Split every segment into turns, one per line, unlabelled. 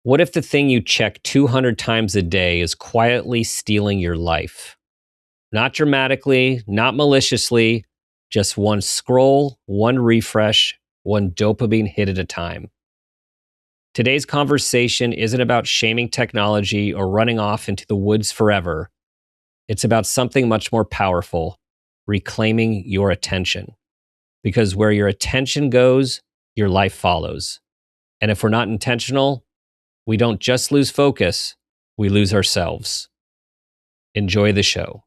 What if the thing you check 200 times a day is quietly stealing your life? Not dramatically, not maliciously, just one scroll, one refresh, one dopamine hit at a time. Today's conversation isn't about shaming technology or running off into the woods forever. It's about something much more powerful, reclaiming your attention. Because where your attention goes, your life follows. And if we're not intentional, we don't just lose focus, we lose ourselves. Enjoy the show.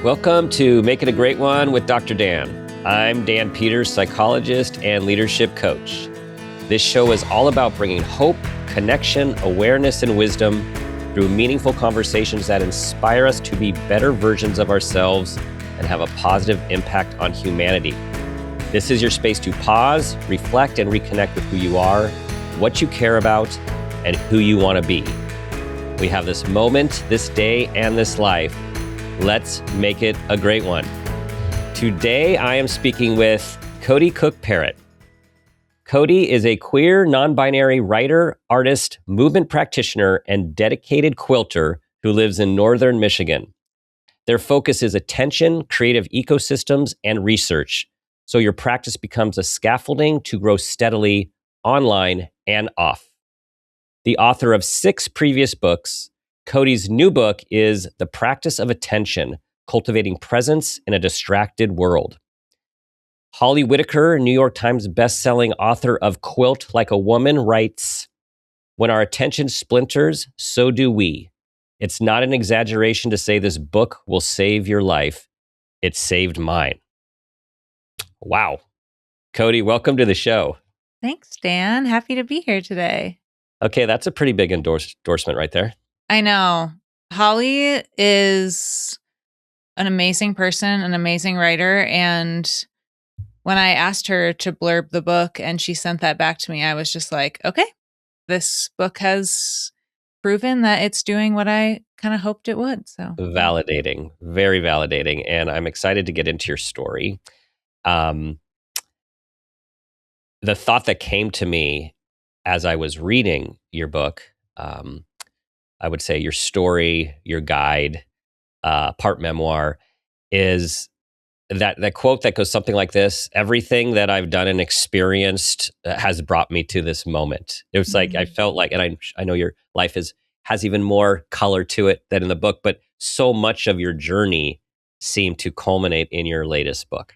Welcome to Make It a Great One with Dr. Dan. I'm Dan Peters, psychologist and leadership coach. This show is all about bringing hope, connection, awareness, and wisdom through meaningful conversations that inspire us to be better versions of ourselves and have a positive impact on humanity. This is your space to pause, reflect, and reconnect with who you are, what you care about, and who you want to be. We have this moment, this day, and this life. Let's make it a great one. Today, I am speaking with Cody Cook-Parrott. Cody is a queer, non-binary writer, artist, movement practitioner, and dedicated quilter who lives in northern Michigan. Their focus is attention, creative ecosystems, and research, so your practice becomes a scaffolding to grow steadily online and off. The author of 6 previous books, Cody's new book is The Practice of Attention, Cultivating Presence in a Distracted World. Holly Whitaker, New York Times bestselling author of Quilt Like a Woman, writes, "When our attention splinters, so do we. It's not an exaggeration to say this book will save your life. It saved mine." Wow. Cody, welcome to the show.
Thanks, Dan. Happy to be here today.
Okay, that's a pretty big endorsement right there.
I know. Holly is an amazing person, an amazing writer. And when I asked her to blurb the book and she sent that back to me, I was just like, okay, this book has proven that it's doing what I kind of hoped it would. So
Validating, very validating. And I'm excited to get into your story. The thought that came to me as I was reading your book, I would say your story, your guide, part memoir, is that quote that goes something like this: "Everything that I've done and experienced has brought me to this moment." It was like, I felt like, and I know your life has even more color to it than in the book, but so much of your journey seemed to culminate in your latest book.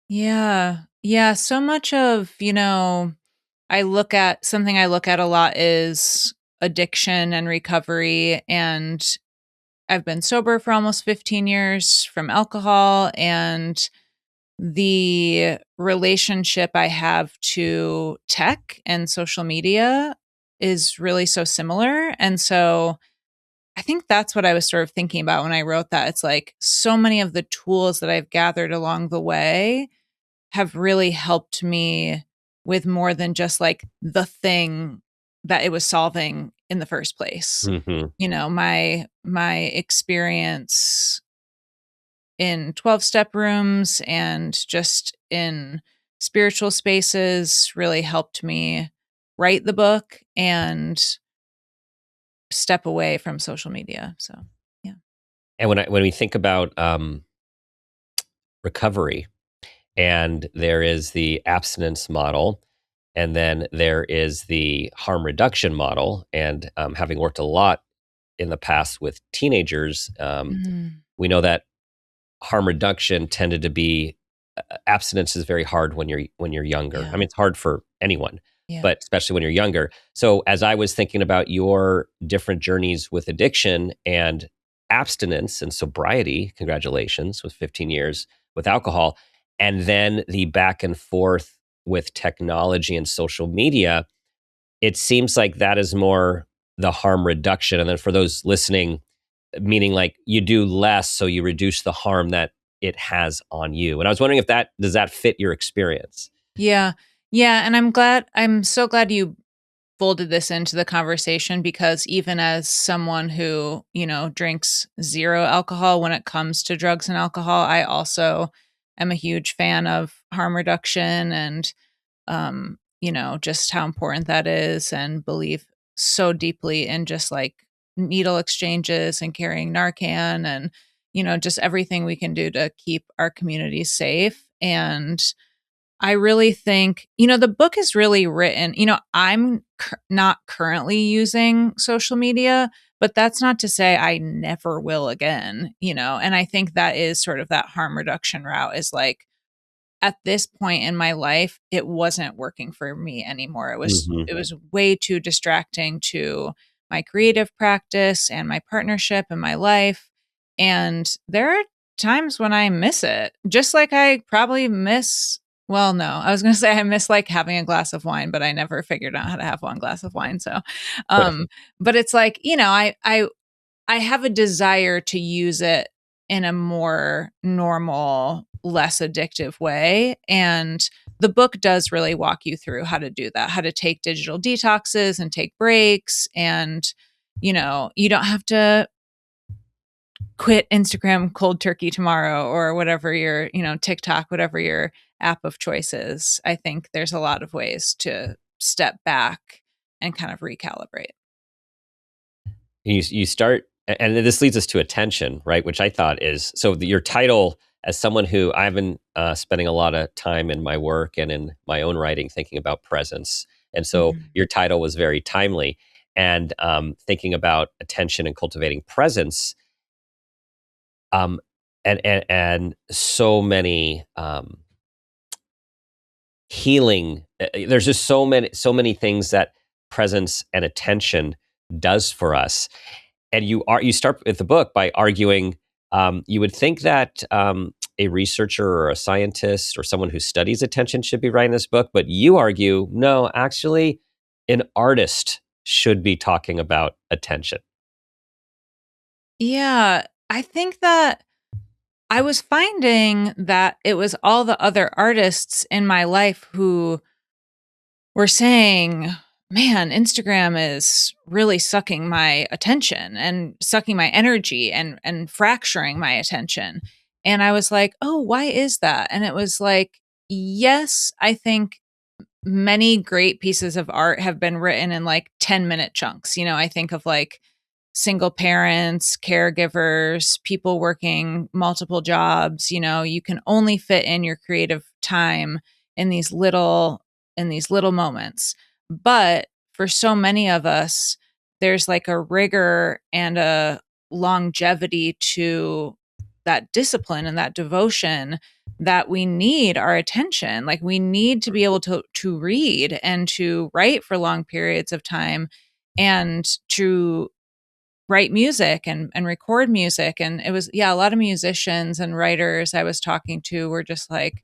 Yeah. Yeah. So much of, I look at a lot is addiction and recovery. And I've been sober for almost 15 years from alcohol, and the relationship I have to tech and social media is really so similar. And so I think that's what I was sort of thinking about when I wrote that. It's like so many of the tools that I've gathered along the way have really helped me with more than just like the thing that it was solving in the first place.
Mm-hmm.
My experience in 12-step rooms and just in spiritual spaces really helped me write the book and step away from social media. So, yeah.
And when we think about recovery, and there is the abstinence model, and then there is the harm reduction model. And having worked a lot in the past with teenagers, we know that harm reduction tended to be abstinence is very hard when you're younger.
Yeah.
I mean, it's hard for anyone,
Yeah.
but especially when you're younger. So as I was thinking about your different journeys with addiction and abstinence and sobriety, congratulations, with 15 years with alcohol, and then the back and forth with technology and social media, it seems like that is more the harm reduction. And then for those listening, meaning like you do less, so you reduce the harm that it has on you. And I was wondering if does that fit your experience?
Yeah. Yeah. And I'm so glad you folded this into the conversation because even as someone who, drinks zero alcohol when it comes to drugs and alcohol, I also am a huge fan of harm reduction and, just how important that is, and believe so deeply in just like needle exchanges and carrying Narcan and, just everything we can do to keep our communities safe. And I really think, the book is really written. I'm not currently using social media, but that's not to say I never will again, and I think that is sort of that harm reduction route is like, at this point in my life, it wasn't working for me anymore. It was
Mhm.
it was way too distracting to my creative practice and my partnership and my life. And there are times when I miss it. Just like I probably miss well, no, I was going to say I miss like having a glass of wine, but I never figured out how to have one glass of wine. So, but it's like, I have a desire to use it in a more normal, less addictive way. And the book does really walk you through how to do that, how to take digital detoxes and take breaks. And, you don't have to quit Instagram cold turkey tomorrow or whatever your, TikTok, whatever your app of choice is. I think there's a lot of ways to step back and kind of recalibrate.
You start, and this leads us to attention, right? Which I thought is so. Your title, as someone who I've been spending a lot of time in my work and in my own writing thinking about presence, and so
Mhm.
your title was very timely. And thinking about attention and cultivating presence, um, and so many healing. There's just so many things that presence and attention does for us. And you start with the book by arguing. You would think that a researcher or a scientist or someone who studies attention should be writing this book, but you argue no, actually, an artist should be talking about attention.
Yeah, I think that I was finding that it was all the other artists in my life who were saying, "Man, Instagram is really sucking my attention and sucking my energy and fracturing my attention." And I was like, "Oh, why is that?" And it was like, yes, I think many great pieces of art have been written in like 10-minute chunks. I think of like single parents, caregivers, people working multiple jobs. You can only fit in your creative time in these little moments. But for so many of us, there's like a rigor and a longevity to that discipline and that devotion that we need our attention. Like we need to be able to read and to write for long periods of time and to write music and record music. And it was, yeah, a lot of musicians and writers I was talking to were just like,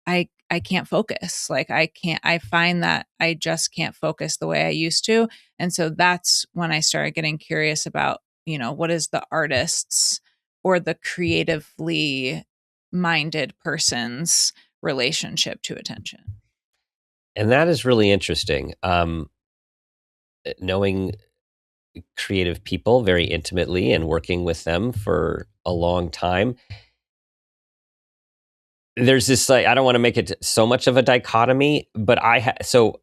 I can't focus. Like I find that I just can't focus the way I used to. And so that's when I started getting curious about, what is the artist's or the creatively minded person's relationship to attention.
And that is really interesting. Knowing creative people very intimately and working with them for a long time, there's this like, I don't want to make it so much of a dichotomy, but so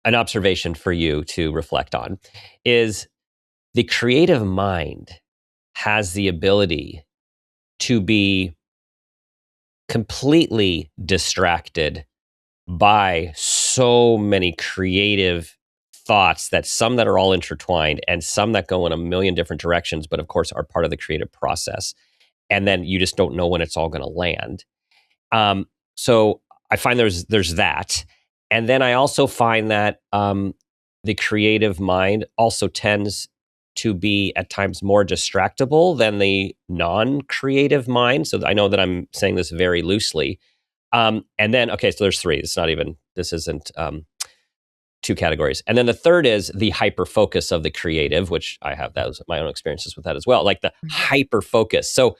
an observation for you to reflect on is the creative mind has the ability to be completely distracted by so many creative thoughts, that some that are all intertwined and some that go in a million different directions, but of course are part of the creative process. And then you just don't know when it's all going to land. So I find there's that, and then I also find that the creative mind also tends to be at times more distractible than the non-creative mind. So I know that I'm saying this very loosely. And then okay, so there's three. This isn't two categories. And then the third is the hyper focus of the creative, which I have those my own experiences with that as well. Like the hyper focus. So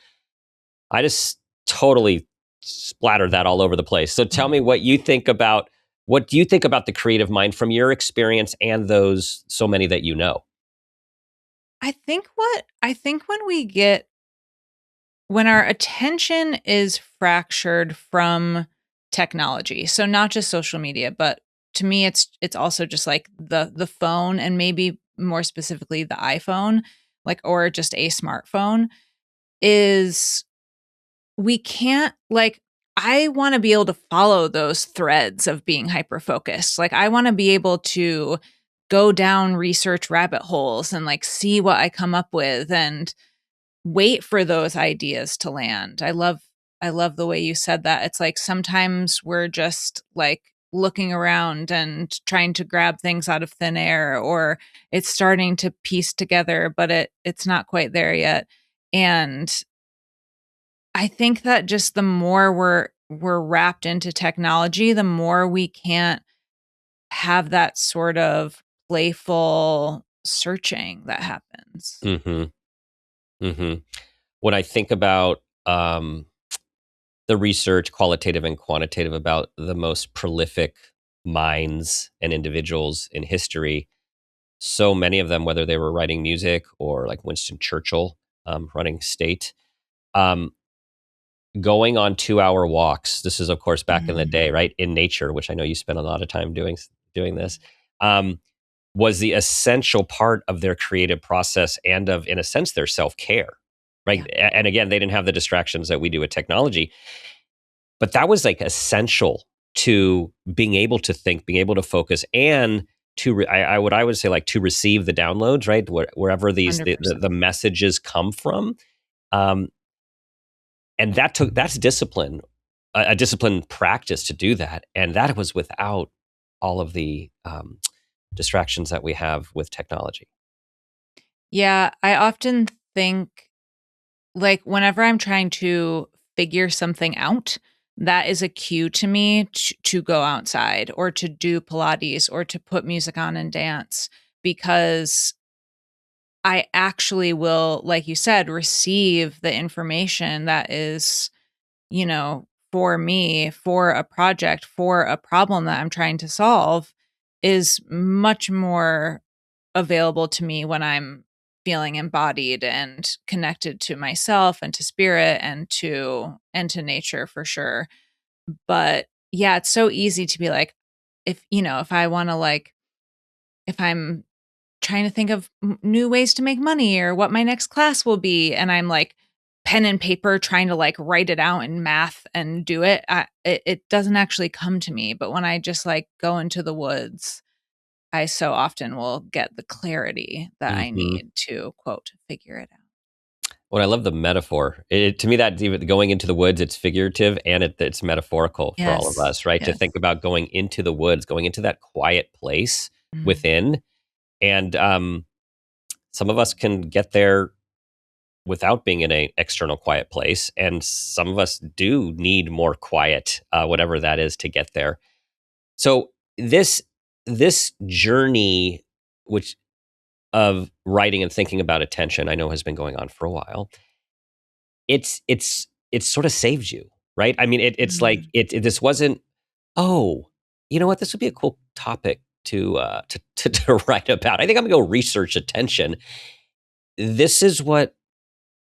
I just totally splattered that all over the place. So tell me what you think about What do you think about the creative mind from your experience and those so many that you know?
I think when our attention is fractured from technology, so not just social media, but to me it's also just like the phone, and maybe more specifically the iPhone, like, or just a smartphone, is we can't, like, I want to be able to follow those threads of being hyper focused. Like, I want to be able to go down research rabbit holes and like see what I come up with and wait for those ideas to land. I love the way you said that. It's like sometimes we're just like looking around and trying to grab things out of thin air, or it's starting to piece together, but it's not quite there yet. And I think that just the more we're wrapped into technology, the more we can't have that sort of playful searching that happens.
Mm-hmm. Mm-hmm. When I think about the research, qualitative and quantitative, about the most prolific minds and individuals in history, so many of them, whether they were writing music or like Winston Churchill, running state, um, going on 2-hour walks. This is, of course, back in the
Mm,
day, right? In nature, which I know you spent a lot of time doing this, um, was the essential part of their creative process and of, in a sense, their self care. Right.
yeah,
And again, they didn't have the distractions that we do with technology, but that was like essential to being able to think, being able to focus, and to I would say, like, to receive the downloads, right? Wherever these the
100%.
messages come from. Um, and that's discipline, a disciplined practice to do that, and that was without all of the distractions that we have with technology.
Yeah, I often think, like, whenever I'm trying to figure something out, that is a cue to me to go outside or to do Pilates or to put music on and dance, because I actually will, like you said, receive the information that is, for me, for a project, for a problem that I'm trying to solve, is much more available to me when I'm feeling embodied and connected to myself and to spirit and to nature for sure. But yeah, it's so easy to be like, if I want to, like, if I'm trying to think of new ways to make money or what my next class will be, and I'm like pen and paper trying to like write it out in math and do it, it doesn't actually come to me. But when I just like go into the woods, I so often will get the clarity that I
Hmm.
need to, quote, figure it out.
Well, I love the metaphor. To me, that even going into the woods, it's figurative and it's metaphorical for all of
Yes.
us, right? To
Yes.
think about going into the woods, going into that quiet place
Mm.
within, and some of us can get there without being in an external quiet place, and some of us do need more quiet, whatever that is, to get there. So this journey, which of writing and thinking about attention, I know has been going on for a while. It's sort of saved you, right? I mean, it's like
Mm.
this wasn't. Oh, you know what? This would be a cool topic to write about. I think I'm gonna go research attention. This is what,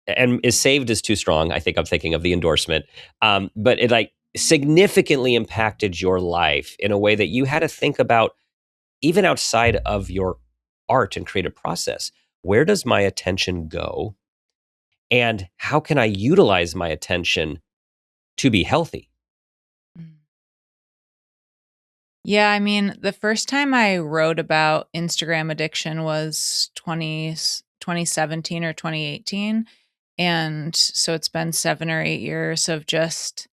and is saved is too strong. I think I'm thinking of the endorsement, but it like significantly impacted your life in a way that you had to think about, even outside of your art and creative process. Where does my attention go? And how can I utilize my attention to be healthy?
Mm. Yeah, I mean, the first time I wrote about Instagram addiction was 2017 or 2018. And so it's been 7 or 8 years of just,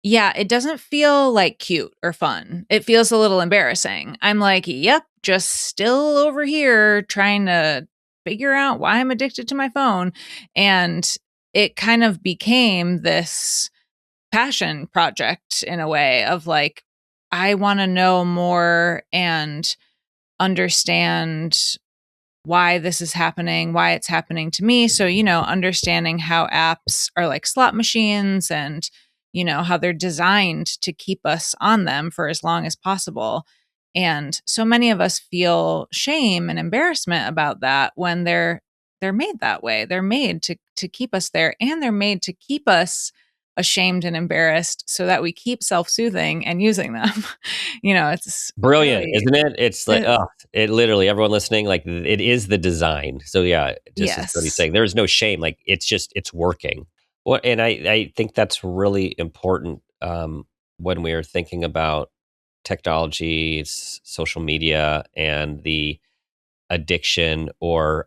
yeah, it doesn't feel like cute or fun. It feels a little embarrassing. I'm like, "Yep, just still over here trying to figure out why I'm addicted to my phone." And it kind of became this passion project in a way of like, I wanna know more and understand why this is happening, why it's happening to me. So, understanding how apps are like slot machines and how they're designed to keep us on them for as long as possible. And so many of us feel shame and embarrassment about that when they're made that way. They're made to keep us there, and they're made to keep us ashamed and embarrassed so that we keep self-soothing and using them. It's
Brilliant,
really
isn't it? It's like,
it,
oh, it literally, everyone listening, like it is the design. So yeah, just as Cody's
yes.
saying, there's no shame. Like it's working. What and I think that's really important when we are thinking about technology, social media, and the addiction or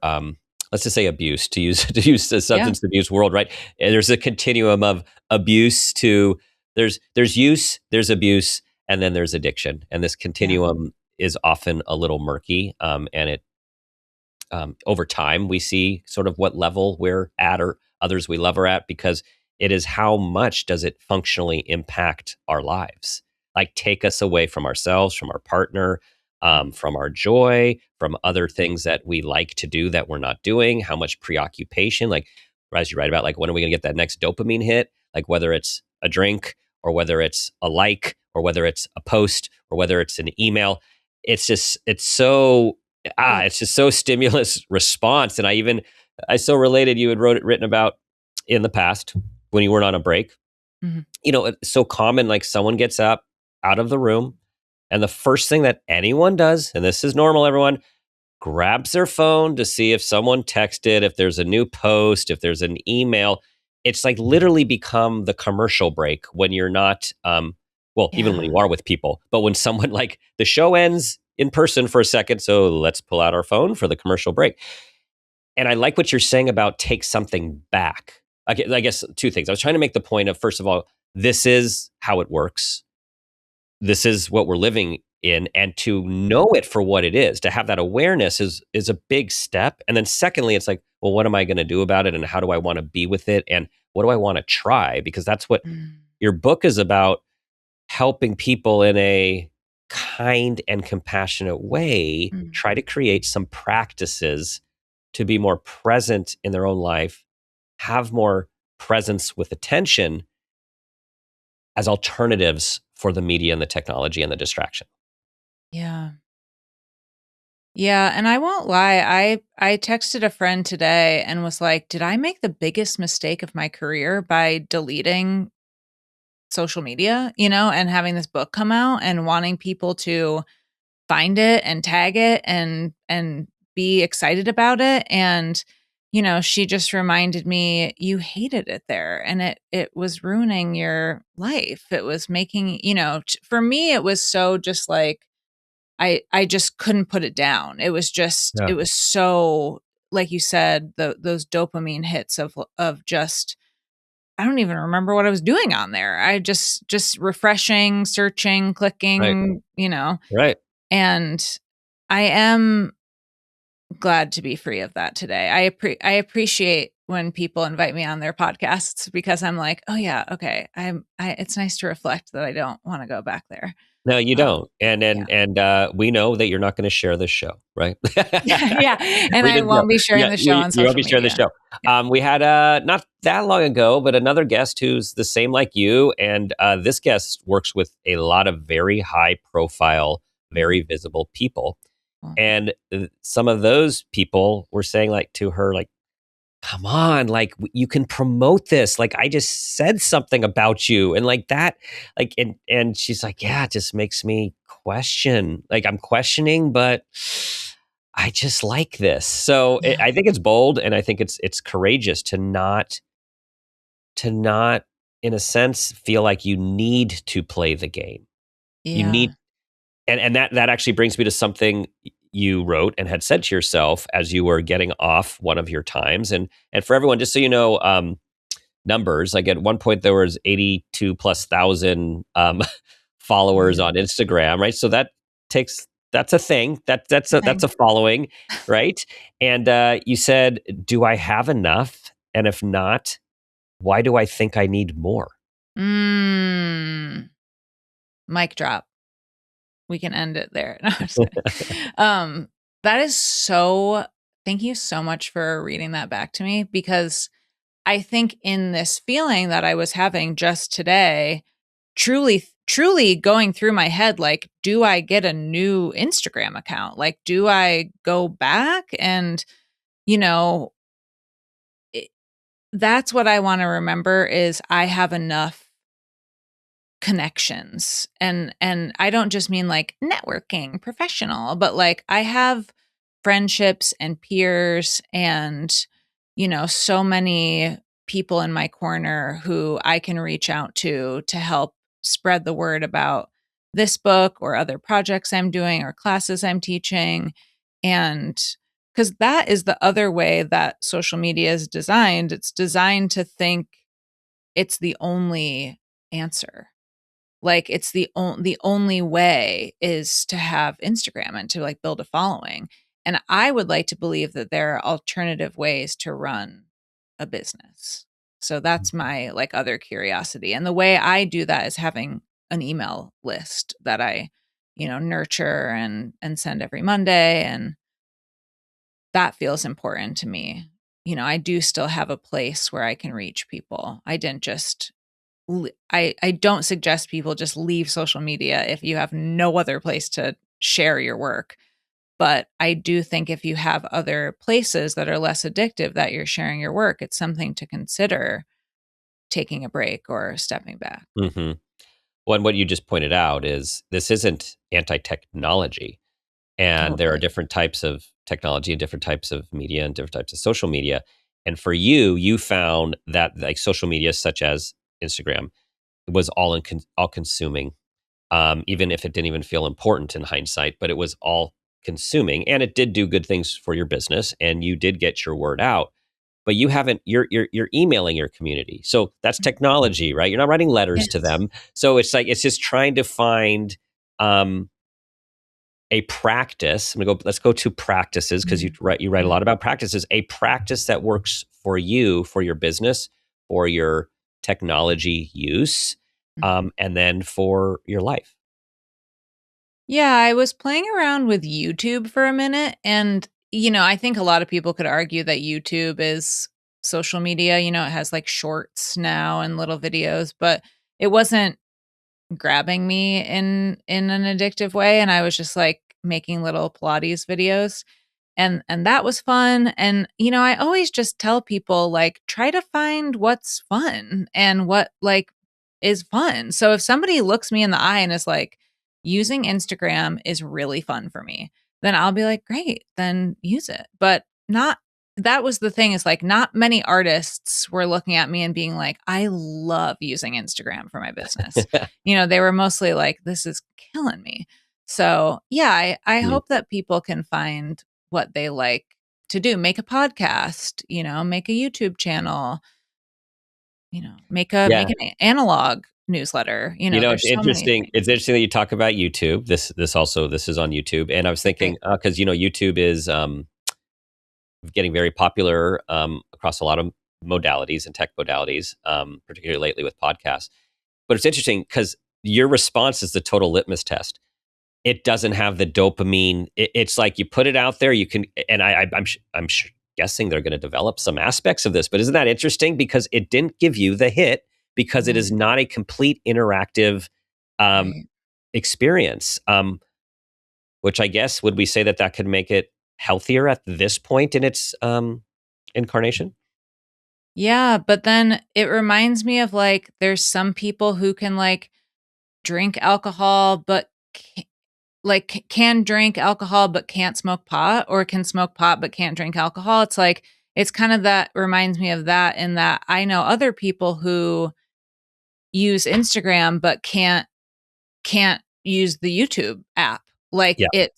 let's just say abuse to use the
Yeah.
substance abuse world, right? And there's a continuum of abuse to there's use, there's abuse, and then there's addiction, and this
Yeah.
continuum is often a little murky, and it over time we see sort of what level we're at or others we love are at, because it is how much does it functionally impact our lives, like take us away from ourselves, from our partner, from our joy, from other things that we like to do that we're not doing, how much preoccupation, like as you write about, like when are we going to get that next dopamine hit, like whether it's a drink or whether it's a like or whether it's a post or whether it's an email. It's so
Ugh.
it's just so stimulus response. And I so related, you had written about in the past when you weren't on a break.
Mhm.
It's so common, like someone gets up out of the room, and the first thing that anyone does, and this is normal, everyone grabs their phone to see if someone texted, if there's a new post, if there's an email. It's like literally become the commercial break when you're not, well, even when
Yeah.
you are with people, but when someone like the show ends in person for a second, so let's pull out our phone for the commercial break. And I like what you're saying about take something back. I guess two things. I was trying to make the point of, first of all, this is how it works, this is what we're living in, and to know it for what it is, to have that awareness is a big step. And then secondly, it's like, well, what am I going to do about it, and how do I want to be with it, and what do I want to try? Because that's what
Mm.
your book is about, helping people in a kind and compassionate way
Mm.
try to create some practices to be more present in their own life, have more presence with attention as alternatives for the media and the technology and the distraction.
Yeah. Yeah, and I won't lie, I texted a friend today and was like, "Did I make the biggest mistake of my career by deleting social media?" And having this book come out and wanting people to find it and tag it and be excited about it. And she just reminded me, you hated it there, and it was ruining your life. It was making, for me it was so just like I just couldn't put it down.
Yeah.
It was so, like you said, those dopamine hits of just, I don't even remember what I was doing on there. I just refreshing, searching,
Right.
clicking,
Right.
and I am glad to be free of that today. I appreciate when people invite me on their podcasts, because I'm like, "Oh yeah, okay. It's nice to reflect that I don't wanna go back there."
No, you don't. And
Yeah.
we know that you're not going to share this show, right?
Yeah, and
We
I
didn't know.
won't be sharing
Yeah,
the show
you,
on
you won't
social
be sharing the
media.
show.
Yeah.
We had not that long ago, but another guest who's the same like you, and this guest works with a lot of very high profile, very
Mhm.
visible people,
Cool.
and some of those people were saying like to her, like, come on, like you can promote this, like I just said something about you, and like that, like, and she's like, yeah, it just makes me question, like I'm questioning, but I just like this. So
Yeah.
I think it's bold, and I think it's courageous to not in a sense feel like you need to play the game. You
Yeah.
need, and that actually brings me to something you wrote and had said to yourself as you were getting off one of your times. And for everyone, just so you know, numbers, like at one point there was 82 plus thousand followers
Mhm.
on Instagram, right? So that's a thing. That's a
Thing.
following, right? And you said, do I have enough? And if not, why do I think I need more?
Mm. Mic drop. We can end it there. No, I'm just kidding. Um, that is so, thank you so much for reading that back to me, because I think in this feeling that I was having just today, truly going through my head, like, do I get a new Instagram account? Like, do I go back? And, you know, it, that's what I want to remember is I have enough connections. And I don't just mean like networking, professional, but like I have friendships and peers and so many people in my corner who I can reach out to help spread the word about this book or other projects I'm doing or classes I'm teaching. And because that is the other way that social media is designed. It's designed to think it's the only answer, like it's the only way is to have Instagram and to like build a following. And I would like to believe that there are alternative ways to run a business. So that's my like other curiosity. And the way I do that is having an email list that I, nurture and send every Monday, and that feels important to me. I do still have a place where I can reach people. I didn't just I don't suggest people just leave social media if you have no other place to share your work. But I do think if you have other places that are less addictive that you're sharing your work, it's something to consider taking a break or stepping back.
Hmm. Well, and what you just pointed out is this isn't anti-technology. And there are
Totally.
different types of technology and different types of media and different types of social media. And for you, you found that like social media, such as Instagram, was all consuming, even if it didn't even feel important in hindsight, but it was all consuming, and it did do good things for your business, and you did get your word out. But you haven't. You're emailing your community, so that's technology, right? You're not writing letters to
Yes.
them, so it's like it's just trying to find. A practice. Let's go to practices because
Mhm.
you write a
Mhm.
lot about practices. A practice that works for you, for your business, for your technology use,
Mhm.
and then for your life.
Yeah, I was playing around with YouTube for a minute. And, I think a lot of people could argue that YouTube is social media. It has like shorts now and little videos, but it wasn't grabbing me in an addictive way. And I was just like making little Pilates videos, and that was fun. And I always just tell people like try to find what's fun and what like is fun. So if somebody looks me in the eye and is like, using Instagram is really fun for me, then I'll be like, great, then use it. But not that was the thing, is like not many artists were looking at me and being like, I love using Instagram for my business. They were mostly like, this is killing me. So yeah, I
Mm.
hope that people can find what they like to do. Make a podcast, make a YouTube channel, make
Yeah,
an analog newsletter.
it's
There's so many
interesting.
things.
It's interesting that you talk about YouTube. This is on YouTube, and I was
Okay,
thinking
great.
because YouTube is getting very popular across a lot of modalities and tech modalities, particularly lately with podcasts. But it's interesting because your response is the total litmus test. It doesn't have the dopamine. It's like you put it out there. You can, and I'm guessing they're going to develop some aspects of this. But isn't that interesting? Because it didn't give you the hit because it is
Right,
not a complete interactive um,
right.
experience. Which I guess would we say that that could make it healthier at this point in its incarnation?
Yeah, but then it reminds me of like there's some people who can like drink alcohol but can drink alcohol but can't smoke pot, or can smoke pot but can't drink alcohol. It's like it's kind of that reminds me of that, in that I know other people who use Instagram but can't use the YouTube app. Like
Yeah.
it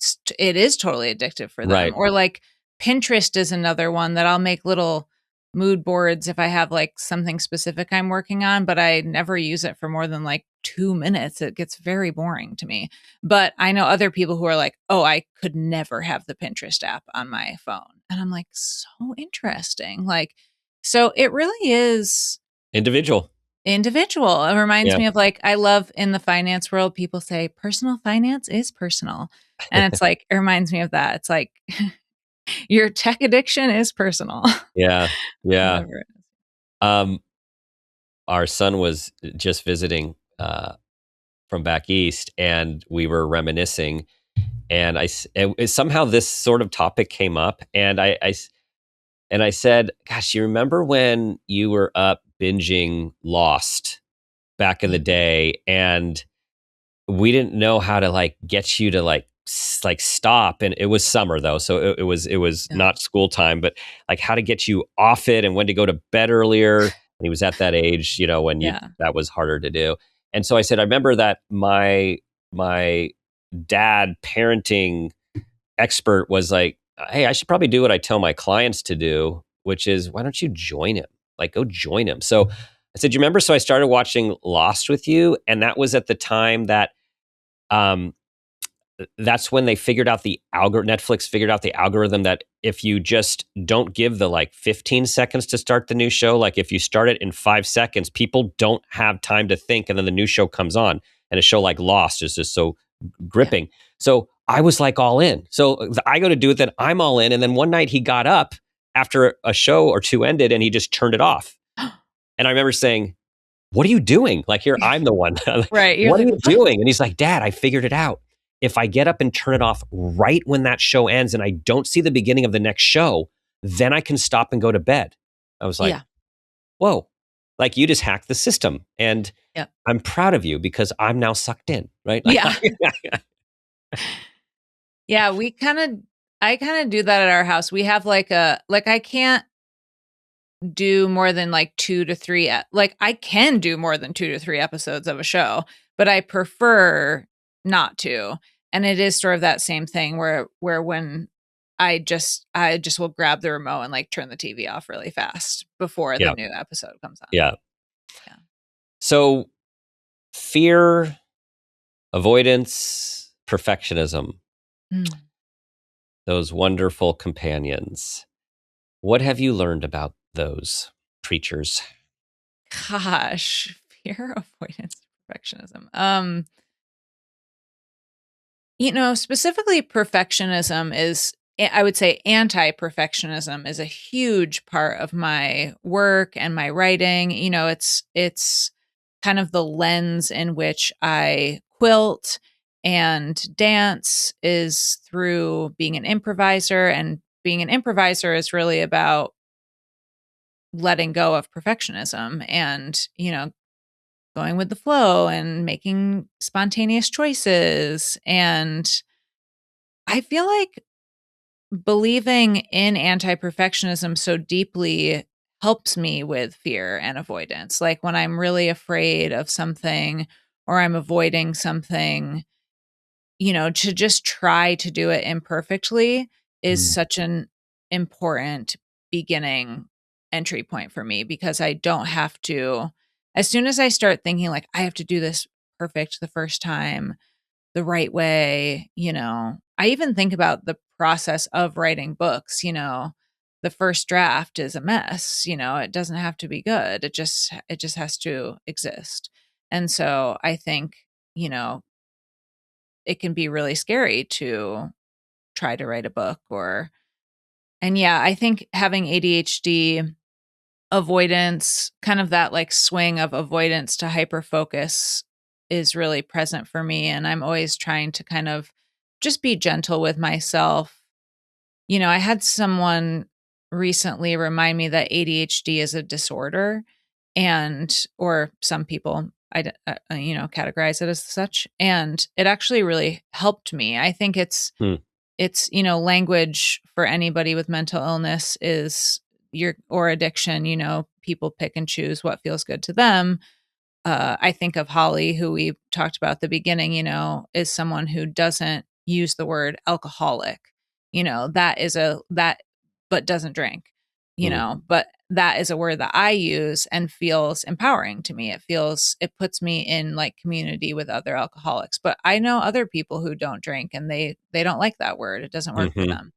is totally addictive for them.
Right.
Or like Pinterest is another one that I'll make little mood boards if I have like something specific I'm working on, but I never use it for more than like 2 minutes. It gets very boring to me. But I know other people who are like, "Oh, I could never have the Pinterest app on my phone." And I'm like, "So interesting." Like so it really is
Individual.
individual. It reminds
Yeah.
me of like I love in the finance world, people say personal finance is personal. And it's like it reminds me of that. It's like your tech addiction is personal.
Yeah. Yeah.
Whatever.
Um, our son was just visiting from back east, and we were reminiscing. And somehow this sort of topic came up, and I said, "Gosh, you remember when you were up binging Lost back in the day, and we didn't know how to like get you to like stop, and it was summer though, so it was
Yeah.
not school time, but like how to get you off it and when to go to bed earlier." And he was at that age, when
Yeah.
that was harder to do. And so I said, I remember that my dad parenting expert was like, "Hey, I should probably do what I tell my clients to do, which is why don't you join him? Like, go join him." So I said, "You remember?" So I started watching Lost with you, and that was at the time that um, that's when they figured out the algorithm. Netflix figured out the algorithm that if you just don't give the like 15 seconds to start the new show, like if you start it in 5 seconds, people don't have time to think, and then the new show comes on, and a show like Lost is just so
Yeah.
gripping. So I was like all in. So I go to do it, then I'm all in. And then one night he got up after a show or two ended, and he just turned it off. And I remember saying, "What are you doing?" Like, here, I'm the one.
Right. You're
"What are
like,
you
what?
doing?" And he's like, "Dad, I figured it out. If I get up and turn it off right when that show ends and I don't see the beginning of the next show, then I can stop and go to bed." I was like,
Yeah.
whoa, like you just hacked the system. And
Yeah.
I'm proud of you because I'm now sucked in, right?
Yeah. Yeah. I kind of do that at our house. We have I can't do more than like 2 to 3, like I can do more than 2 to 3 episodes of a show, but I prefer not to. And it is sort of that same thing where when I just will grab the remote and like turn the TV off really fast before the
Yeah.
new episode comes on.
Yeah.
Yeah.
So fear, avoidance, perfectionism,
Mm.
those wonderful companions. What have you learned about those creatures?
Gosh, fear, avoidance, perfectionism. Specifically perfectionism I would say anti-perfectionism is a huge part of my work and my writing. It's kind of the lens in which I quilt and dance is through being an improviser, and being an improviser is really about letting go of perfectionism and, going with the flow and making spontaneous choices. And I feel like believing in anti perfectionism so deeply helps me with fear and avoidance. Like when I'm really afraid of something or I'm avoiding something, to just try to do it imperfectly is
Mm.
such an important beginning entry point for me, because I don't have to, as soon as I start thinking like I have to do this perfect the first time, the right way, I even think about the process of writing books, the first draft is a mess, it doesn't have to be good. It just has to exist. And so I think, you know, it can be really scary to try to write a book and yeah, I think having ADHD, avoidance, kind of that like swing of avoidance to hyper focus is really present for me. And I'm always trying to kind of just be gentle with myself. I had someone recently remind me that ADHD is a disorder, or some people categorize it as such. And it actually really helped me. I think
Hmm.
it's language for anybody with mental illness is your or addiction. People pick and choose what feels good to them. I think of Holly, who we talked about at the beginning, is someone who doesn't use the word alcoholic. That but doesn't drink,
Hmm.
but that is a word that I use and feels empowering to me. It puts me in like community with other alcoholics. But I know other people who don't drink and they don't like that word. It doesn't work for
Hmm.
them.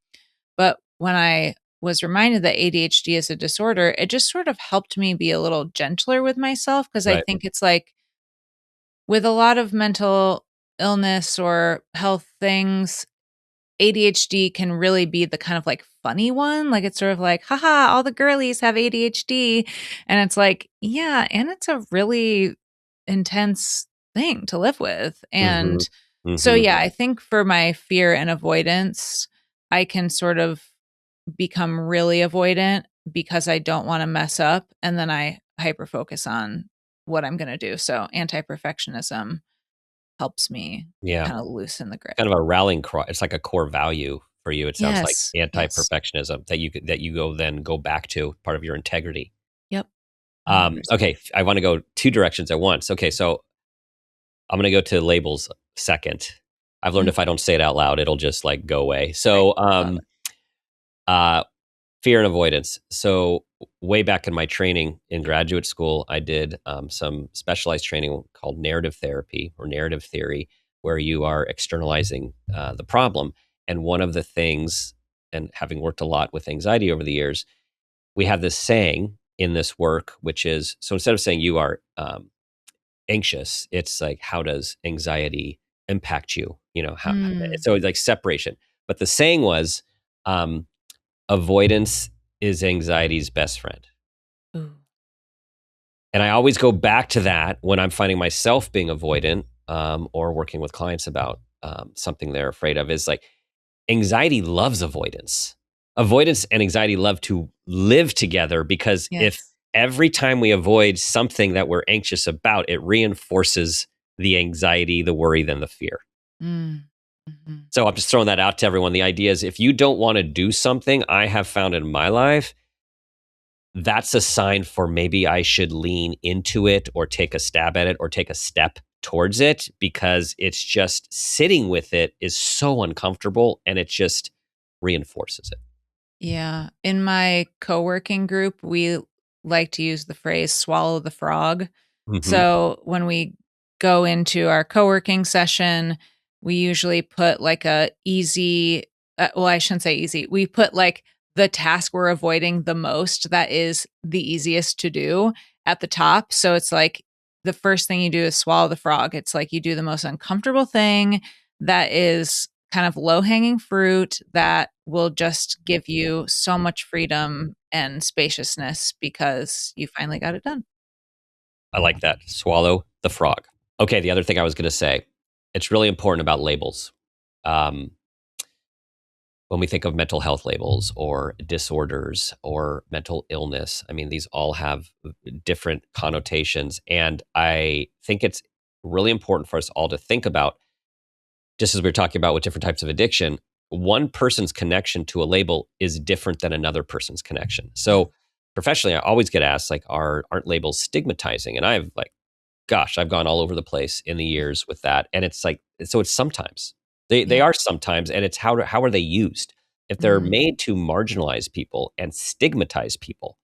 But when I was reminded that ADHD is a disorder, it just sort of helped me be a little gentler with myself, because I
Right.
think it's like with a lot of mental illness or health things, ADHD can really be the kind of like funny one. Like it's sort of like, haha, all the girlies have ADHD. And it's like, yeah, and it's a really intense thing to live with.
Mhm.
And so,
Mhm.
yeah, I think for my fear and avoidance, I can sort of become really avoidant because I don't want to mess up. And then I hyper focus on what I'm going to do. So, anti perfectionism helps me
Yeah.
kind of loosen the grip.
Kind of a rallying cry. It's like a core value for you, it sounds like,
Yes. Yes.
anti-perfectionism that you go back to, part of your integrity.
Yep. 100%.
Okay, I wanna go 2 directions at once. Okay, so I'm gonna go to labels second. I've learned
Mm,
if I don't say it out loud, it'll just, like, go away.
right.
So,
Love it.
uh, fear and avoidance. So, way back in my training in graduate school, I did, some specialized training called narrative therapy or narrative theory, where you are externalizing, the problem. And one of the things, and having worked a lot with anxiety over the years, we have this saying in this work, which is, so instead of saying you are, anxious, it's like, how does anxiety impact you? You know, how,
Mm.
so it's like separation. But the saying was, um, avoidance is anxiety's best friend.
Ooh.
And I always go back to that when I'm finding myself being avoidant, or working with clients about, something they're afraid of, is like, anxiety loves avoidance. Avoidance and anxiety love to live together, because if
Yes.
every time we avoid something that we're anxious about, it reinforces the anxiety, the worry, then the fear.
Mm. Mhm.
So I'm just throwing that out to everyone. The idea is, if you don't want to do something, I have found in my life, that's a sign for maybe I should lean into it or take a stab at it or take a step towards it, because it's just sitting with it is so uncomfortable and it just reinforces it.
Yeah. In my co-working group, we like to use the phrase swallow the frog.
Mhm.
So when we go into our co-working session, we usually put like a easy well, I shouldn't say easy. We put like the task we're avoiding the most that is the easiest to do at the top. So it's like the first thing you do is swallow the frog. It's like you do the most uncomfortable thing that is kind of low-hanging fruit that will just give you so much freedom and spaciousness because you finally got it done.
I like that. Swallow the frog. Okay, the other thing I was gonna say, it's really important about labels. Um, when we think of mental health labels or disorders or mental illness, I mean, these all have different connotations. And I think it's really important for us all to think about, just as we were talking about with different types of addiction, one person's connection to a label is different than another person's connection.
Yeah.
So professionally, I always get asked, like, aren't labels stigmatizing? And I've like, gosh, I've gone all over the place in the years with that. And it's like, so it's sometimes. They
Yeah.
are sometimes, and it's how are they used? If they're
Mm.
made to marginalize people and stigmatize people,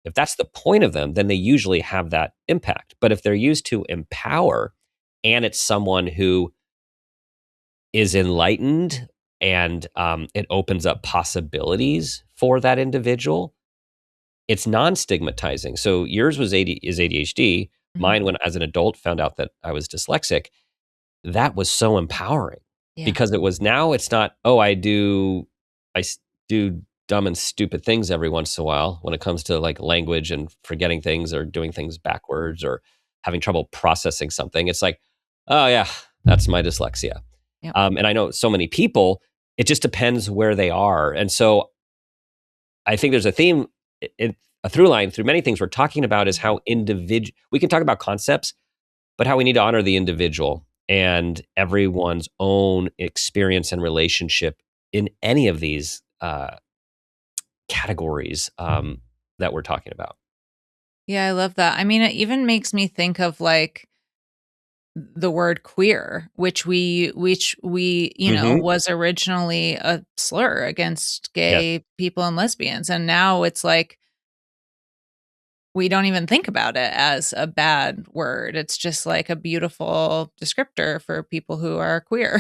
if that's the point of them, then they usually have that impact. But if they're used to empower, and it's someone who is enlightened, and it opens up possibilities for that individual, it's non-stigmatizing. So yours is ADHD.
Mhm.
Mine, when as an adult found out that I was dyslexic, that was so empowering,
Yeah.
because it was, now it's not, oh, I do dumb and stupid things every once in a while when it comes to like language and forgetting things or doing things backwards or having trouble processing something. It's like, oh yeah, that's my dyslexia.
Yep.
And I know so many people, it just depends where they are. And so I think there's a theme, a through line through many things we're talking about, is how individual, we can talk about concepts, but how we need to honor the individual and everyone's own experience and relationship in any of these categories, that we're talking about.
Yeah, I love that. I mean, it even makes me think of like the word queer, which we,
Hmm.
was originally a slur against
Yes.
gay people and lesbians. And now it's like we don't even think about it as a bad word. It's just like a beautiful descriptor for people who are queer.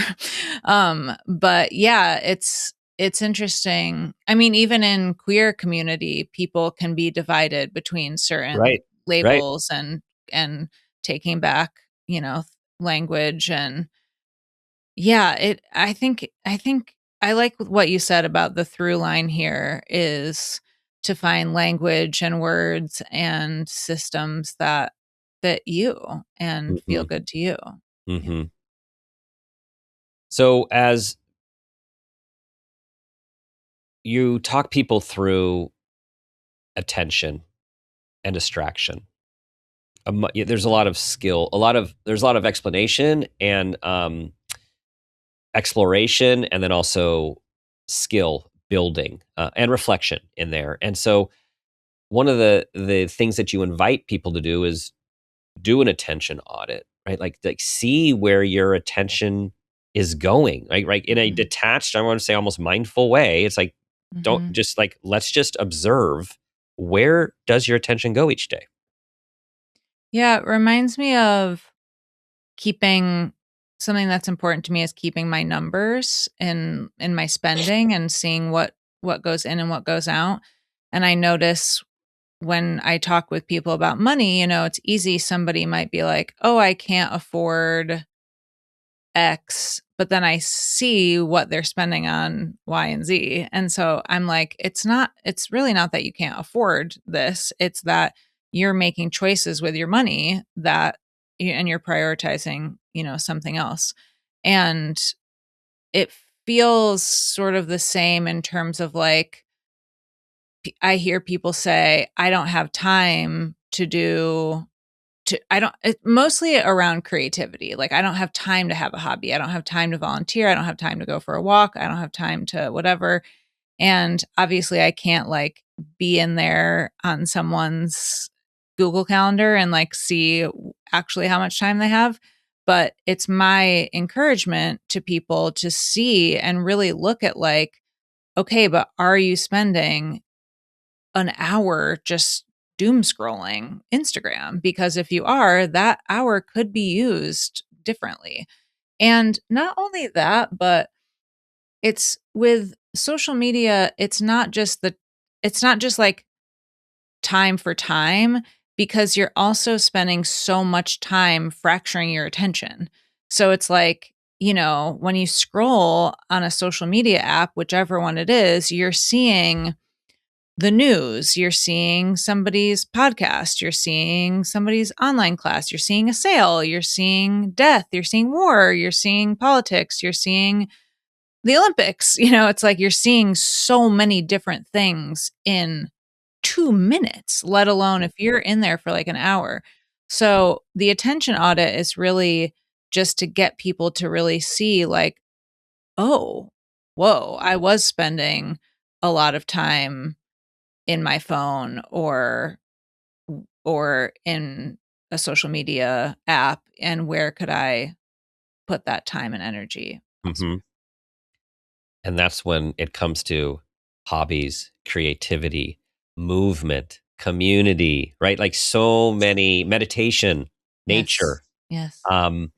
But yeah, it's interesting. I mean, even in queer community, people can be divided between certain
Right. Right.
labels and taking back, you know, language and yeah, I think I like what you said about the through line here is to find language and words and systems that fit you and feel
Hmm.
good to you. Yeah.
Hmm. So as you talk people through attention and distraction, there's a lot of skill, there's a lot of explanation and exploration, and then also skill building and reflection in there. And so one of the things that you invite people to do is do an attention audit, right? Like see where your attention is going, right? Right. In a
Mhm.
detached, I want to say almost mindful way. It's like, don't
Mhm.
just like, let's just observe, where does your attention go each day?
Yeah, it reminds me of keeping something that's important to me is keeping my numbers in my spending and seeing what goes in and what goes out. And I notice when I talk with people about money, it's easy. Somebody might be like, "Oh, I can't afford X," but then I see what they're spending on Y and Z. And so I'm like, it's really not that you can't afford this. It's that you're making choices with your money and you're prioritizing, something else. And it feels sort of the same in terms of like, I hear people say, I don't have time to do to I don't mostly around creativity. Like, I don't have time to have a hobby. I don't have time to volunteer. I don't have time to go for a walk. I don't have time to whatever. And obviously I can't like be in there on someone's Google Calendar and like see actually how much time they have. But it's my encouragement to people to see and really look at like, okay, but are you spending an hour just doom scrolling Instagram? Because if you are, that hour could be used differently. And not only that, but it's with social media, it's not just like time for time, because you're also spending so much time fracturing your attention. So it's like, when you scroll on a social media app, whichever one it is, you're seeing the news, you're seeing somebody's podcast, you're seeing somebody's online class, you're seeing a sale, you're seeing death, you're seeing war, you're seeing politics, you're seeing the Olympics. It's like you're seeing so many different things in 2 minutes, let alone if you're in there for like an hour. So the attention audit is really just to get people to really see, like, oh, whoa, I was spending a lot of time in my phone or in a social media app, and where could I put that time and energy elsewhere?
Hmm. And that's when it comes to hobbies, creativity, movement, community, right? Like so many, meditation,
Yes.
nature.
Yes.
Um,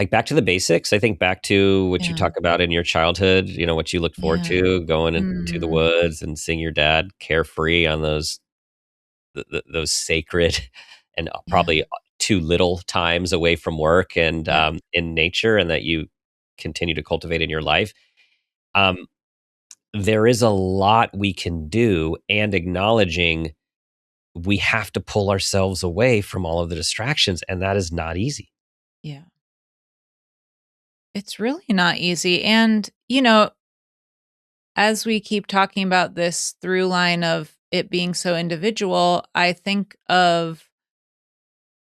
like back to the basics. I think back to what you
Yeah.
talk about in your childhood, what you looked forward
Yeah.
to, going into the
Mm.
woods and seeing your dad carefree on those sacred and
Yeah.
probably too little times away from work and
Yeah.
in nature, and that you continue to cultivate in your life. Um, there is a lot we can do, and acknowledging we have to pull ourselves away from all of the distractions, and that is not easy.
Yeah. It's really not easy. And, as we keep talking about this through line of it being so individual, I think of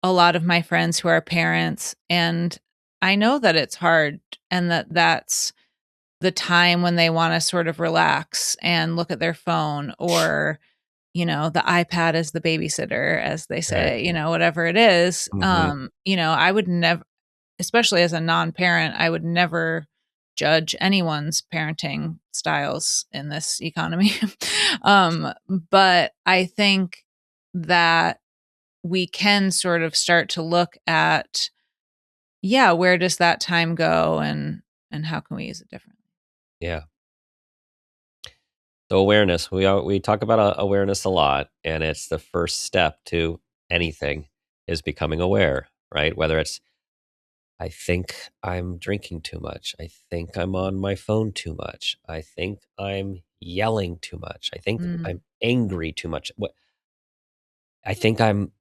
a lot of my friends who are parents, and I know that it's hard and that's the time when they want to sort of relax and look at their phone, or, the iPad is the babysitter, as they
Right.
say, whatever it is.
Mhm.
I would never, especially as a non-parent, I would never judge anyone's parenting styles in this economy. um, but I think that we can sort of start to look at, yeah, where does that time go, and how can we use it differently?
Yeah. So awareness, we talk about awareness a lot, and it's the first step to
Yes.
anything is becoming aware, right? Whether it's I think I'm drinking too much. I think I'm on my phone too much. I think I'm yelling too much. I think
Mm,
I'm angry too much. I think I'm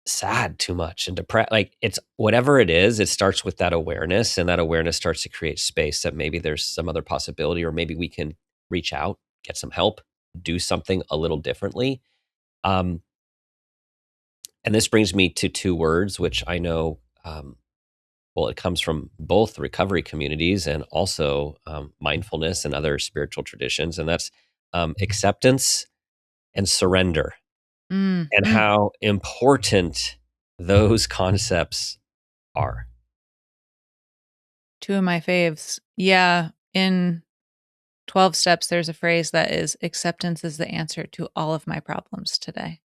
sad too much and depressed. Like, it's whatever it is, it starts with that awareness, and that awareness starts to create space that maybe there's some other possibility, or maybe we can reach out, get some help, do something a little differently. Um, and this brings me to two words, which I know, well, it comes from both recovery communities and also mindfulness and other spiritual traditions, and that's acceptance and surrender,
mm,
and
mm.
how important those concepts are.
Two of my faves. Yeah, in 12 steps, there's a phrase that is acceptance is the answer to all of my problems today.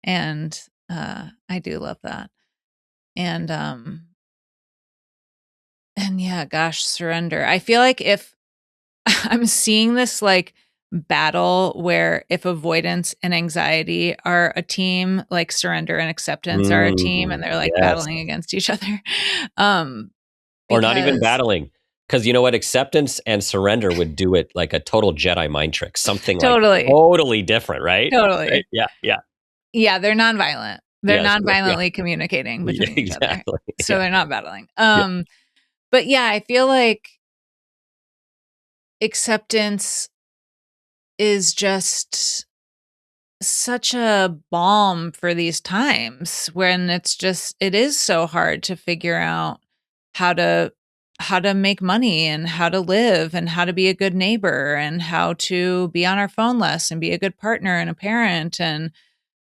And I do love that. And and yeah, gosh, surrender. I feel like if I'm seeing this like battle where if avoidance and anxiety are a team, like surrender and acceptance are a team and they're like
Yes.
battling against each other. Um
Or not even
because
battling. Because you know what? Acceptance and surrender would do it like a total Jedi mind trick, something like
totally,
totally different, right? Right?
totally.
Yeah, yeah.
Yeah, they're nonviolent. They're
Yes, yeah,
nonviolently communicating
yeah,
between each other.
exactly.
So
Yeah,
they're not battling.
yeah.
But yeah, I feel like acceptance is just such a balm for these times when it is so hard to figure out how to how to make money and how to live and how to be a good neighbor and how to be on our phone less and be a good partner and a parent and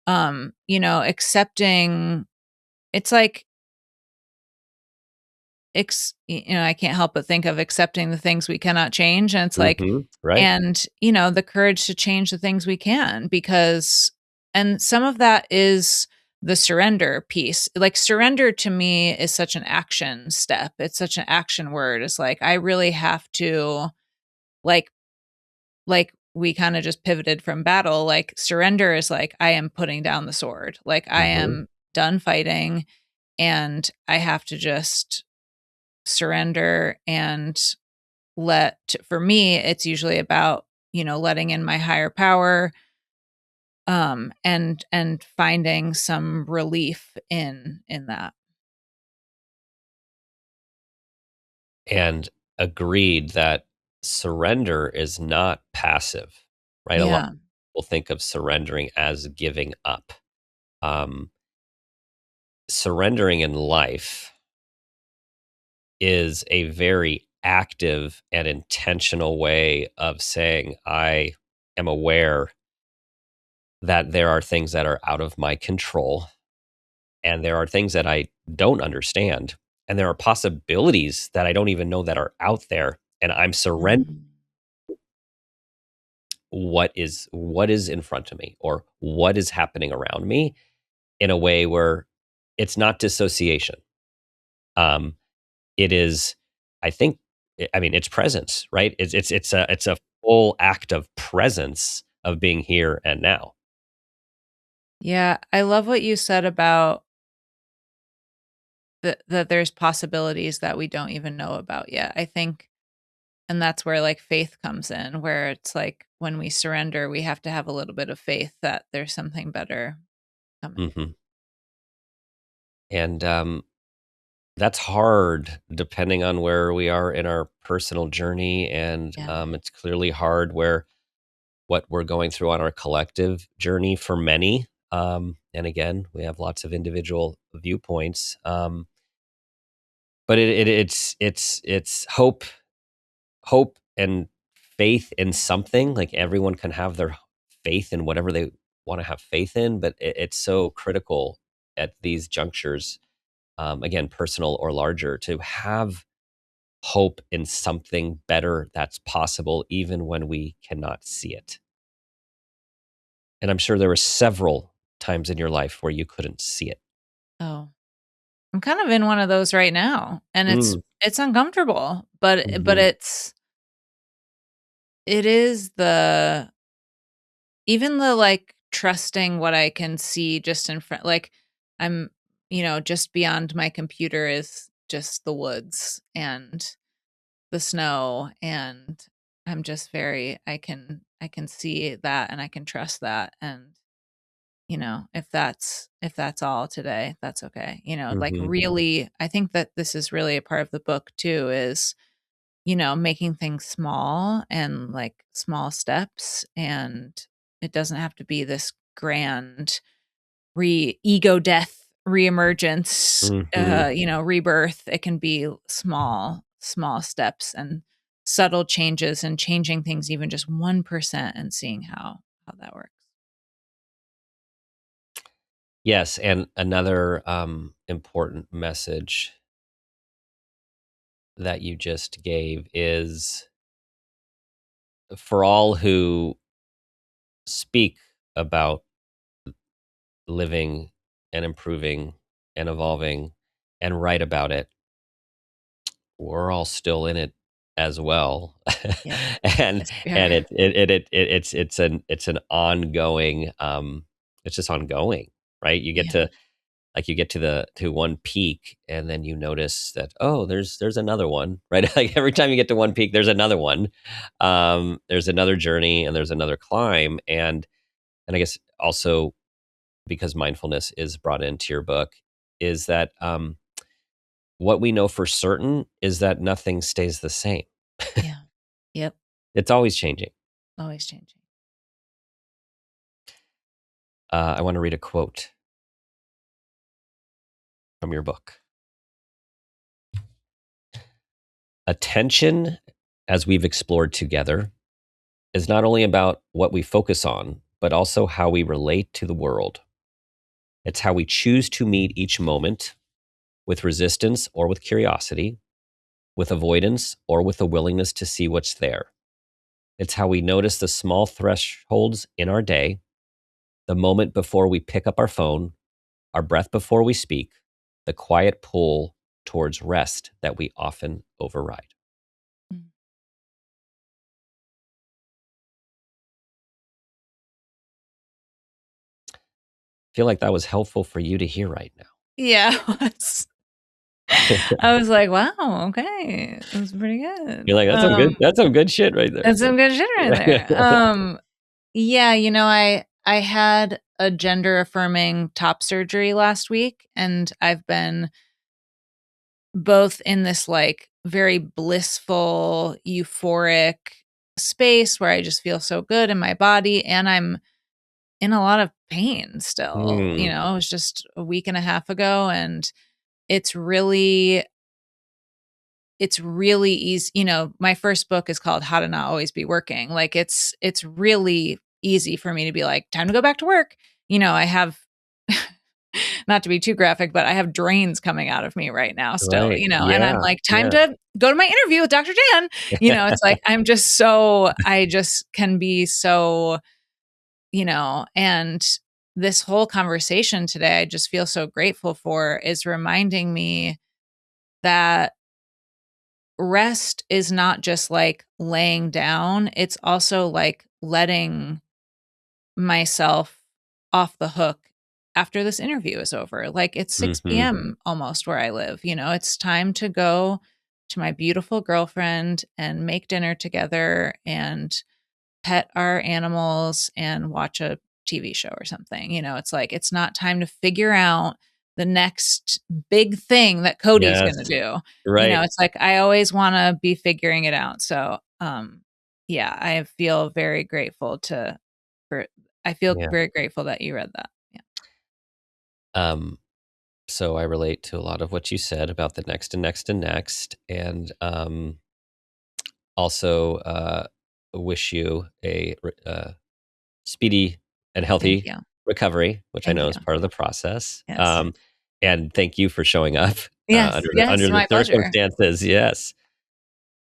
accepting. It's like I can't help but think of accepting the things we cannot change, and it's like,
Right?
and the courage to change the things we can, because and some of that is the surrender piece. Like, surrender to me is such an action step. It's such an action word. It's like I really have to, like we kind of just pivoted from battle. Like, surrender is like I am putting down the sword. Like, I
Mhm.
am done fighting and I have to just surrender and for me it's usually about letting in my higher power, and finding some relief in that.
And agreed that surrender is not passive, right? A lot
Yeah.
of people think of surrendering as giving up. Um, Surrendering in life is a very active and intentional way of saying, I am aware that there are things that are out of my control, and there are things that I don't understand, and there are possibilities that I don't even know that are out there, and I'm surrendering
Mm.
what is in front of me, or what is happening around me, in a way where it's not dissociation. Um, it is, I think, I mean, it's presence, right? It's a full act of presence, of being here and now.
Yeah, I love what you said about that there's possibilities that we don't even know about yet. I think, and that's where like faith comes in, where it's like when we surrender, we have to have a little bit of faith that there's something better coming.
Hmm. And that's hard depending on where we are in our personal journey, and
Yeah.
it's clearly hard where what we're going through on our collective journey for many. And again, we have lots of individual viewpoints. But it's hope and faith in something. Like, everyone can have their faith in whatever they want to have faith in, but it's so critical at these junctures, again, personal or larger, to have hope in something better that's possible, even when we cannot see it. And I'm sure there were several times in your life where you couldn't see it.
Oh, I'm kind of in one of those right now, and
Mm,
it's uncomfortable, but
mhm,
it is the even the, like, trusting what I can see just in front, like, I'm just beyond my computer is just the woods and the snow, and I'm just very I can see that, and I can trust that, and if that's all today, that's okay. Like,
Hmm.
really, I think that this is really a part of the book too, is making things small and like small steps, and it doesn't have to be this grand ego death reemergence,
Hmm.
rebirth. It can be small steps and subtle changes, and changing things even just 1% and seeing how that works.
Yes, and another important message that you just gave is for all who speak about living and improving and evolving and write about it, we're all still in it as well.
Yep.
and
Yes, we
and
are.
it's an ongoing, it's just ongoing, right? You get
Yeah.
to, like, you get to one peak, and then you notice that, oh, there's another one, right? Like, every time you get to one peak, there's another one. There's another journey, and there's another climb. And I guess also, because mindfulness is brought into your book, is that what we know for certain is that nothing stays the same.
Yeah. Yep.
It's always changing.
Always changing.
I want to read a quote from your book. Attention, as we've explored together, is not only about what we focus on, but also how we relate to the world. It's how we choose to meet each moment, with resistance or with curiosity, with avoidance or with a willingness to see what's there. It's how we notice the small thresholds in our day, the moment before we pick up our phone, our breath before we speak, the quiet pull towards rest that we often override.
Mm.
I feel like that was helpful for you to hear right
Yeah, it was.
now.
I was like, "Wow, okay. That's pretty good."
You're like, that's some good shit right there.
That's some good shit right there. Yeah, I had a gender affirming top surgery last week, and I've been both in this like very blissful, euphoric space where I just feel so good in my body, and I'm in a lot of pain still.
Mm,
It was just a week and a half ago, and it's really it's really easy. My first book is called How to Not Always Be Working. Like, it's really easy for me to be like, time to go back to work. I have not to be too graphic, but I have drains coming out of me right now still,
right.
and I'm
Yeah.
like, time
Yeah.
to go to my interview with Dr. Dan. It's like I just can be so, and this whole conversation today, I just feel so grateful for, is reminding me that rest is not just like laying down, it's also like letting myself off the hook after this interview is over. Like, it's 6
Hmm.
PM almost where I live. It's time to go to my beautiful girlfriend and make dinner together and pet our animals and watch a TV show or something. It's like, it's not time to figure out the next big thing that Cody's
Yes.
going to do.
Right.
It's like, I always want to be figuring it out. So, yeah, I feel very grateful for, I feel
Yeah.
very grateful that you read that. Yeah.
Um, so I relate to a lot of what you said about the next and next and next. And also wish you a speedy and
Thank
healthy
you.
recovery, which I
Thank
know
you.
is part of the process.
Yes.
And thank you for showing up
Yes.
under
Yes.
the
My pleasure.
circumstances. Yes.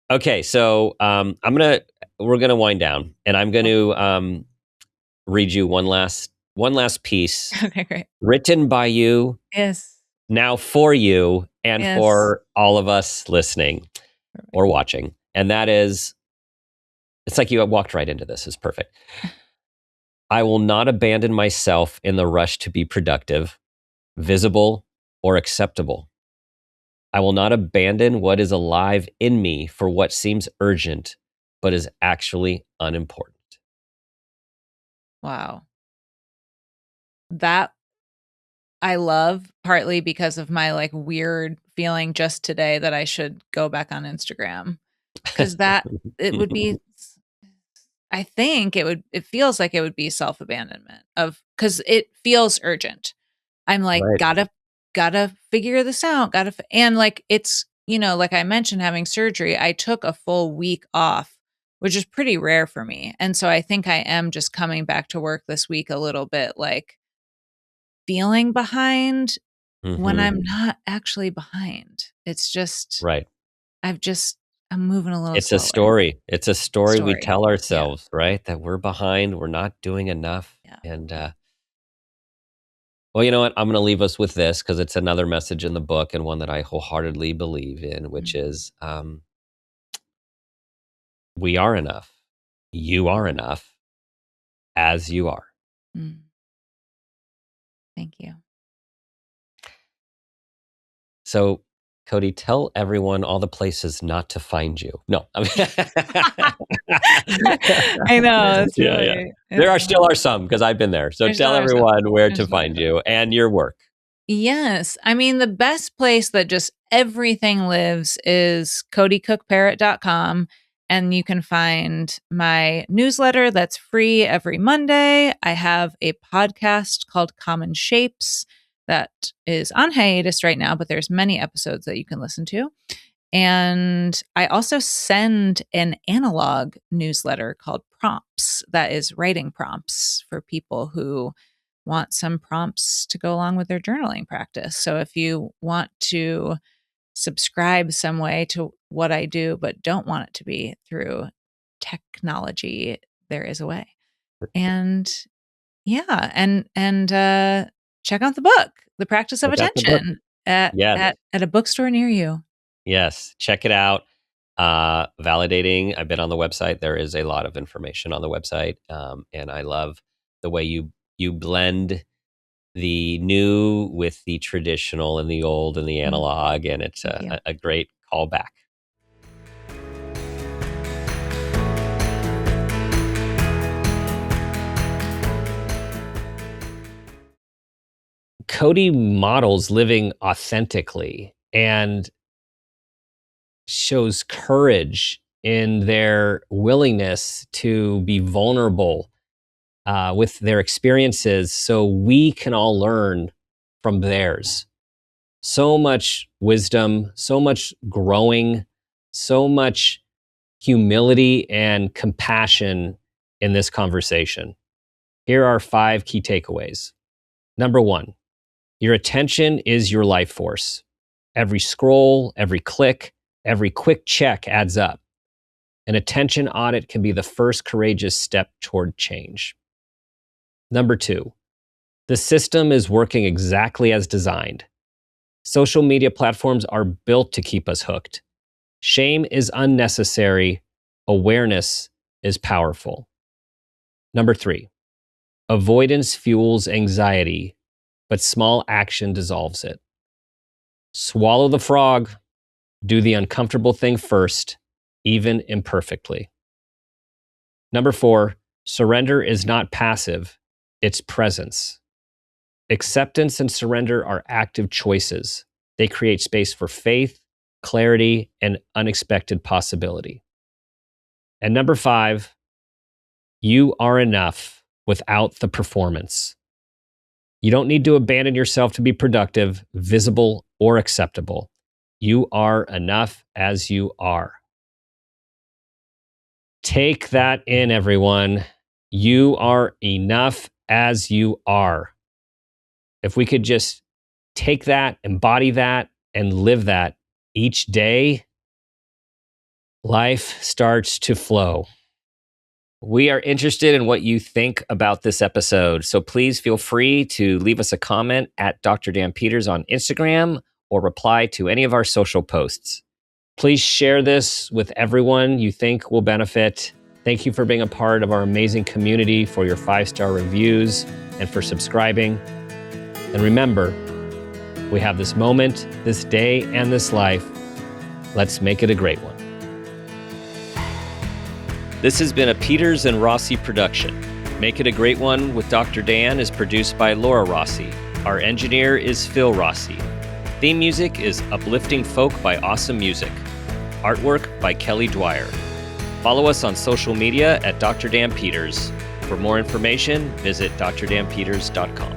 Okay, so we're gonna wind down, and I'm going to read you one last piece
Okay, great.
written by you,
Yes.
now for you, and
Yes.
for all of us listening
Perfect.
or watching. And that is, it's like you walked right into this. It's perfect. I will not abandon myself in the rush to be productive, visible, or acceptable. I will not abandon what is alive in me for what seems urgent, but is actually unimportant.
Wow. That I love, partly because of my like weird feeling just today that I should go back on Instagram. 'Cause that it would be I think it feels like it would be self-abandonment of, 'cause it feels urgent. I'm like,
Right.
"Gotta figure this out, and, like, it's, like I mentioned, having surgery, I took a full week off, which is pretty rare for me, and so I think I am just coming back to work this week a little bit, like, feeling behind when
Mm-hmm.
I'm not actually behind. It's just
Right.
I've just I'm moving a little
It's a
slower.
story. It's a story we
Story.
tell
Yeah,
ourselves, right? That we're behind, we're not doing enough.
yeah.
And well, you know what? I'm going to leave us with this because it's another message in the book and one that I wholeheartedly believe in, which
Mm,
is we are enough. You are enough as you are.
mm. Thank you.
So, Cody, tell everyone all the places not to find you. No, I
I know,
mean, yeah, yeah. There are still are some because I've been there. So
there still
tell
are some.
everyone where
There
to
still are
find
some.
you and your work.
Yes. I mean, the best place that just everything lives is codycookparrott.com. And you can find my newsletter that's free every Monday. I have a podcast called Common Shapes that is on hiatus right now, but there's many episodes that you can listen to. And I also send an analog newsletter called Prompts that is writing prompts for people who want some prompts to go along with their journaling practice. So if you want to subscribe some way to what I do, but don't want it to be through technology, there is a way. And yeah, and check out the book, The Practice of
Check out the book.
Attention, at
Yes.
at a bookstore near you.
Yes. Check it out. Validating. I've been on the website. There is a lot of information on the website. And I love the way you blend the new with the traditional and the old and the
Mm,
analog. And it's
thank you.
a great callback. Cody models living authentically and shows courage in their willingness to be vulnerable with their experiences so we can all learn from theirs. So much wisdom, so much growing, so much humility and compassion in this conversation. Here are 5 key takeaways. Number 1, your attention is your life force. Every scroll, every click, every quick check adds up. An attention audit can be the first courageous step toward change. Number 2, the system is working exactly as designed. Social media platforms are built to keep us hooked. Shame is unnecessary. Awareness is powerful. Number 3, avoidance fuels anxiety, but small action dissolves it. Swallow the frog. Do the uncomfortable thing first, even imperfectly. Number 4, surrender is not passive, it's presence. Acceptance and surrender are active choices. They create space for faith, clarity, and unexpected possibility. And number 5, you are enough without the performance. You don't need to abandon yourself to be productive, visible, or acceptable. You are enough as you are. Take that in, everyone. You are enough as you are. If we could just take that, embody that, and live that each day, life starts to flow. We are interested in what you think about this episode. So please feel free to leave us a comment at Dr. Dan Peters on Instagram or reply to any of our social posts. Please share this with everyone you think will benefit. Thank you for being a part of our amazing community, for your 5-star reviews, and for subscribing. And remember, We have this moment, this day, and this life. Let's make it a great one. This has been a Peters and Rossi production. Make It a Great One with Dr. Dan is produced by Laura Rossi. Our engineer is Phil Rossi. Theme music is Uplifting Folk by Awesome Music. Artwork by Kelly Dwyer. Follow us on social media at Dr. Dan Peters. For more information, visit drdanpeters.com.